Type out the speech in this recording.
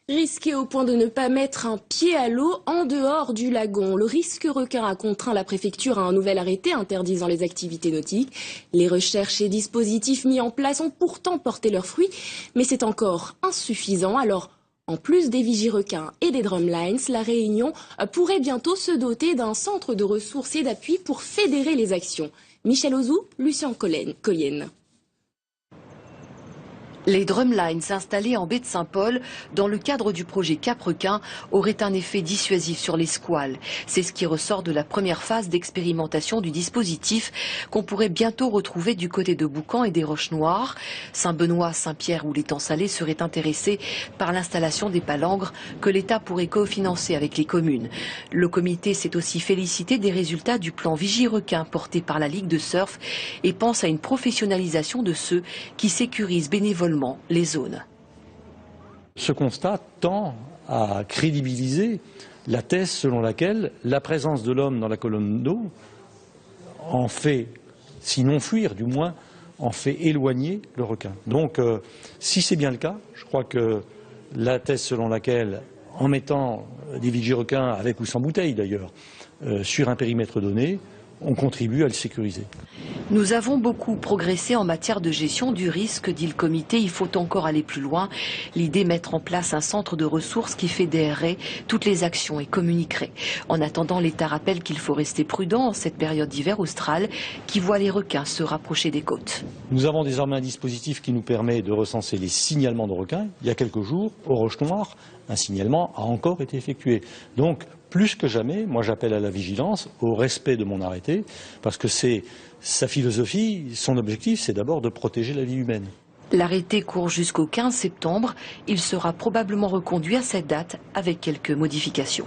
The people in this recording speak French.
Risqué au point de ne pas mettre un pied à l'eau en dehors du lagon. Le risque requin a contraint la préfecture à un nouvel arrêté interdisant les activités nautiques. Les recherches et dispositifs mis en place ont pourtant porté leurs fruits, mais c'est encore insuffisant. Alors, en plus des vigirequins et des drumlines, la Réunion pourrait bientôt se doter d'un centre de ressources et d'appui pour fédérer les actions. Michel Ozou, Lucien Collienne. Les drumlines installés en baie de Saint-Paul dans le cadre du projet Cap-Requin auraient un effet dissuasif sur les squales. C'est ce qui ressort de la première phase d'expérimentation du dispositif qu'on pourrait bientôt retrouver du côté de Boucan et des Roches-Noires. Saint-Benoît, Saint-Pierre ou l'Étang Salé seraient intéressés par l'installation des palangres que l'État pourrait cofinancer avec les communes. Le comité s'est aussi félicité des résultats du plan Vigie-Requin porté par la Ligue de surf et pense à une professionnalisation de ceux qui sécurisent bénévolement les zones. Ce constat tend à crédibiliser la thèse selon laquelle la présence de l'homme dans la colonne d'eau en fait, sinon fuir, du moins en fait éloigner le requin. Donc si c'est bien le cas, je crois que la thèse selon laquelle, en mettant des vigirequins, avec ou sans bouteille d'ailleurs, sur un périmètre donné, on contribue à le sécuriser. Nous avons beaucoup progressé en matière de gestion du risque, dit le comité. Il faut encore aller plus loin. L'idée, mettre en place un centre de ressources qui fédérerait toutes les actions et communiquerait. En attendant, l'État rappelle qu'il faut rester prudent en cette période d'hiver austral qui voit les requins se rapprocher des côtes. Nous avons désormais un dispositif qui nous permet de recenser les signalements de requins. Il y a quelques jours, aux Roches-Noires, un signalement a encore été effectué. Donc, plus que jamais, moi j'appelle à la vigilance, au respect de mon arrêté, parce que c'est sa philosophie, son objectif, c'est d'abord de protéger la vie humaine. L'arrêté court jusqu'au 15 septembre. Il sera probablement reconduit à cette date avec quelques modifications.